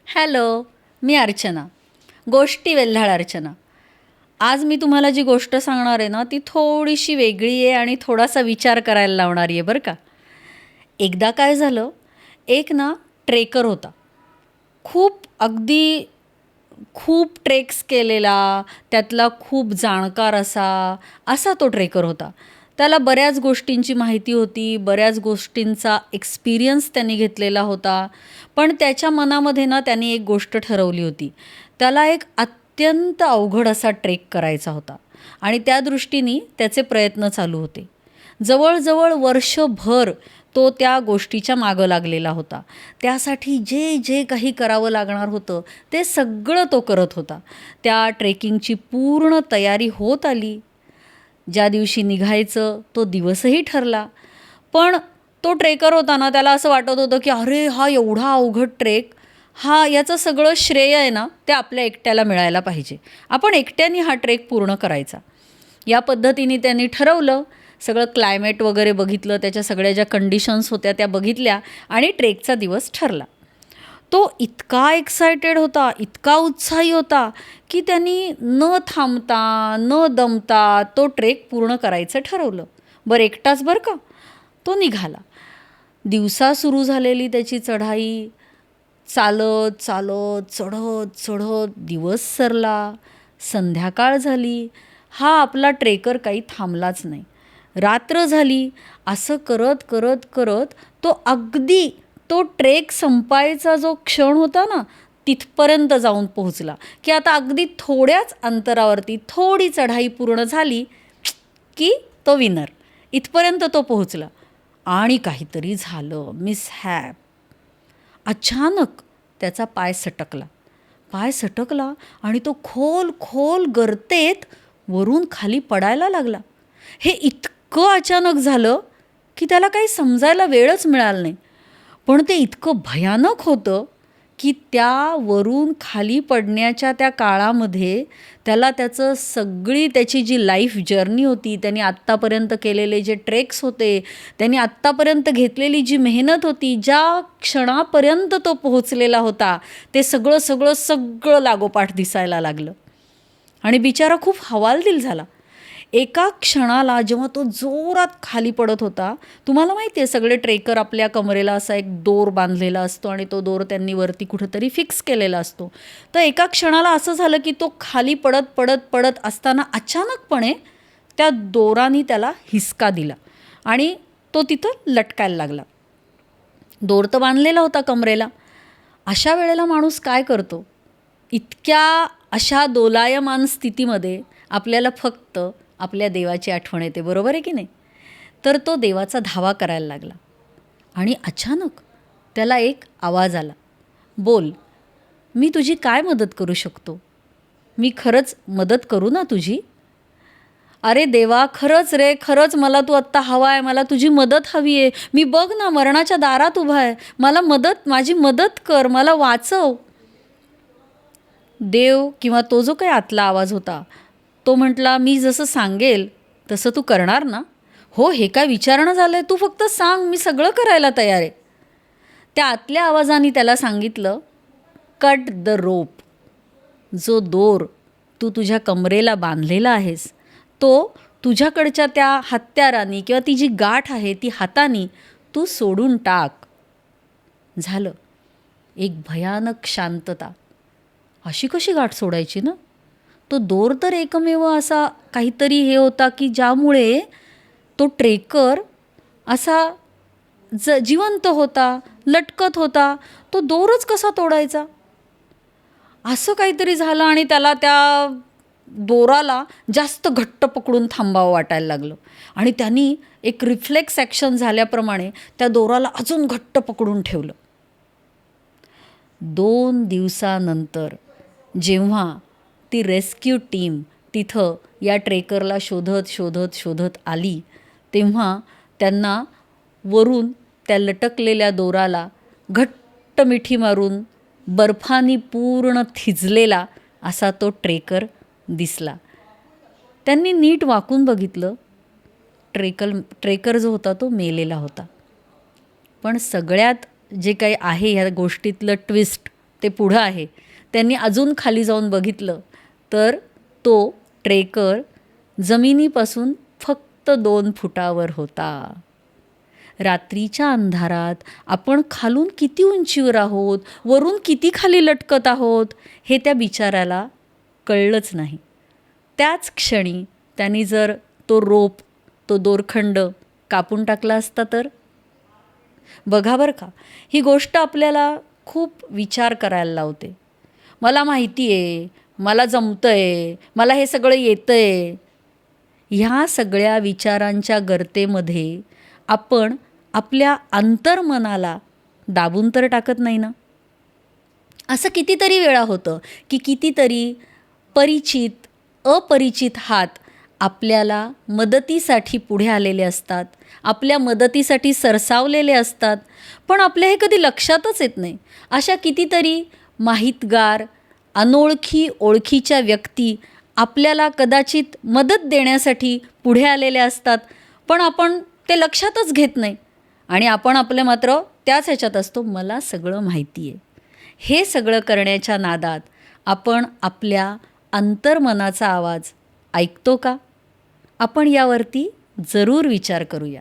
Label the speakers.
Speaker 1: Hello, मी अर्चना. गोष्टी वेल्हाळ अर्चना. आज मी तुम्हाला जी गोष्ट सांगणार आहे ना, ती थोडीशी वेगळी आहे आणि थोडासा विचार करायला लावणारी आहे बरं का. एकदा काय झालं, एक ना ट्रेकर होता. खूप अगदी खूप ट्रेक्स केलेला, त्यातला खूप जाणकार असा तो ट्रेकर होता. त्याला बऱ्याच गोष्टींची माहिती होती, बऱ्याच गोष्टींचा एक्सपिरियन्स त्यांनी घेतलेला होता. पण त्याच्या मनामध्ये ना त्याने एक गोष्ट ठरवली होती. त्याला एक अत्यंत अवघड असा ट्रेक करायचा होता आणि त्या दृष्टीने त्याचे प्रयत्न चालू होते. जवळजवळ वर्षभर तो त्या गोष्टीच्या मागं लागलेला होता. त्यासाठी जे जे काही करावं लागणार होतं ते सगळं तो करत होता. त्या ट्रेकिंगची पूर्ण तयारी होत आली. ज्या दिवशी निघायचं तो दिवसही ठरला. पण तो ट्रेकर होता ना, त्याला असं वाटत होतं की अरे हा एवढा अवघड ट्रेक, याचं सगळं श्रेय आहे ना ते आपल्या एकट्याला मिळायला पाहिजे. आपण एकट्याने हा ट्रेक पूर्ण करायचा. या पद्धतीने त्यांनी ठरवलं. सगळं क्लायमेट वगैरे बघितलं, त्याच्या सगळ्या ज्या कंडिशन्स होत्या त्या बघितल्या आणि ट्रेकचा दिवस ठरला. तो इतका एक्सायटेड होता, इतका उत्साही होता की त्यांनी न थांबता न दमता तो ट्रेक पूर्ण करायचं ठरवलं. बरं एकटाच बरं का. तो निघाला. दिवसा सुरू झालेली त्याची चढाई चालत चालत चढत चढत दिवस सरला. संध्याकाळ झाली. हा आपला ट्रेकर काही थांबलाच नाही. रात्र झाली. असं करत करत करत तो ट्रेक संपायचा जो क्षण होता ना तिथपर्यंत जाऊन पोहोचला की आता अगदी थोड्याच अंतरावरती थोडी चढाई पूर्ण झाली की तो विनर. इथपर्यंत तो पोहोचला आणि काहीतरी झालं. मिसहॅप. अचानक त्याचा पाय सटकला आणि तो खोल खोल गर्तेत वरून खाली पडायला लागला. हे इतकं अचानक झालं की त्याला काही समजायला वेळच मिळाला नाही. पण ते इतकं भयानक होतं की त्या वरून खाली पडण्याच्या त्या काळामध्ये त्याला त्याची जी लाईफ जर्नी होती, त्यांनी आत्तापर्यंत केलेले जे ट्रेक्स होते, त्यांनी आत्तापर्यंत घेतलेली जी मेहनत होती, ज्या क्षणापर्यंत तो पोहोचलेला होता, ते सगळं सगळं सगळं लागोपाठ दिसायला लागलं आणि बिचारा खूप हवालदिल झाला. एका क्षणाला जेव्हा तो जोरात खाली पडत होता, तुम्हाला माहिती आहे सगळे ट्रेकर आपल्या कमरेला असा एक दोर बांधलेला असतो आणि तो दोर त्यांनी वरती कुठंतरी फिक्स केलेला असतो. तर एका क्षणाला असं झालं की तो खाली पडत पडत पडत असताना अचानकपणे त्या दोराने त्याला हिसका दिला आणि तो तिथं लटकायला लागला. दोर तर बांधलेला होता कमरेला. अशा वेळेला माणूस काय करतो? अशा दोलायमान स्थितीमध्ये आपल्याला फक्त आपल्या देवाची आठवण येते, बरोबर आहे की नाही? तर तो देवाचा धावा करायला लागला आणि अचानक त्याला एक आवाज आला. बोल, मी तुझी काय मदत करू शकतो? मी खरंच मदत करू ना तुझी? अरे देवा, खरंच रे, खरंच मला तू आत्ता हवा आहे, मला तुझी मदत हवी आहे. मी बघ ना मरणाच्या दारात उभा आहे, माझी मदत कर, मला वाचव. देव किंवा तो जो काही आतला आवाज होता तो म्हटला, मी जसं सांगेल तसं तू करणार ना? हो, हे काय विचारणं झालं आहे, तू फक्त सांग, मी सगळं करायला तयार आहे. त्या आतल्या आवाजाने त्याला सांगितलं, कट द रोप. जो दोर तू तुझ्या कमरेला बांधलेला आहेस तो तुझ्याकडच्या त्या हत्याराने किंवा ती जी गाठ आहे ती हाताने तू सोडून टाक. झालं. एक भयानक शांतता. अशी कशी गाठ सोडायची ना? तो दोर तर एकमेव असा काहीतरी हे होता की ज्यामुळे तो ट्रेकर असा जिवंत होता, लटकत होता. तो दोरच कसा तोडायचा? असं काहीतरी झालं आणि त्याला त्या दोराला जास्त घट्ट पकडून थांबावं वाटायला लागलं आणि त्यांनी एक रिफ्लेक्स ॲक्शन झाल्याप्रमाणे त्या दोराला अजून घट्ट पकडून ठेवलं. 2 दिवसानंतर जेव्हा ती रेस्क्यू टीम तिथं या ट्रेकरला शोधत शोधत शोधत आली, तेव्हा त्यांना वरून त्या लटकलेल्या दोराला घट्ट मिठी मारून बर्फाने पूर्ण थिजलेला असा तो दिसला. त्यांनी नीट वाकून बघितलं. ट्रेकर जो होता तो मेलेला होता. पण सगळ्यात जे काही आहे ह्या गोष्टीतलं ट्विस्ट ते पुढं आहे. त्यांनी अजून खाली जाऊन बघितलं तर तो ट्रेकर जमिनीपासून फक्त 2 फुटावर होता. रात्रीच्या अंधारात आपण खालून किती उंचीवर आहोत, वरून किती खाली लटकत आहोत, हे त्या बिचाऱ्याला कळलंच नाही. त्याच क्षणी त्यांनी जर तो रोप, तो दोरखंड कापून टाकला असता तर? बघा बरं का, ही गोष्ट आपल्याला खूप विचार करायला लावते. मला माहिती आहे, मला जमतं आहे, मला हे सगळं येतं आहे. ह्या सगळ्या विचारांच्या गर्तेमध्ये आपण आपल्या अंतर्मनाला दाबून तर टाकत नाही ना. असं कितीतरी वेळा होतं की कितीतरी परिचित, अपरिचित हात आपल्याला मदतीसाठी पुढे आलेले असतात, आपल्या मदतीसाठी सरसावलेले असतात, पण आपल्या हे कधी लक्षातच येत नाही. अशा कितीतरी माहितगार, अनोळखी ओळखीच्या व्यक्ती आपल्याला कदाचित मदत देण्यासाठी पुढे आलेल्या असतात, पण आपण ते लक्षातच घेत नाही आणि आपण आपल्या मात्र त्याच ह्याच्यात असतो, मला सगळं माहिती आहे. हे सगळं करण्याच्या नादात आपण आपल्या अंतर्मनाचा आवाज ऐकतो का? आपण यावरती जरूर विचार करूया.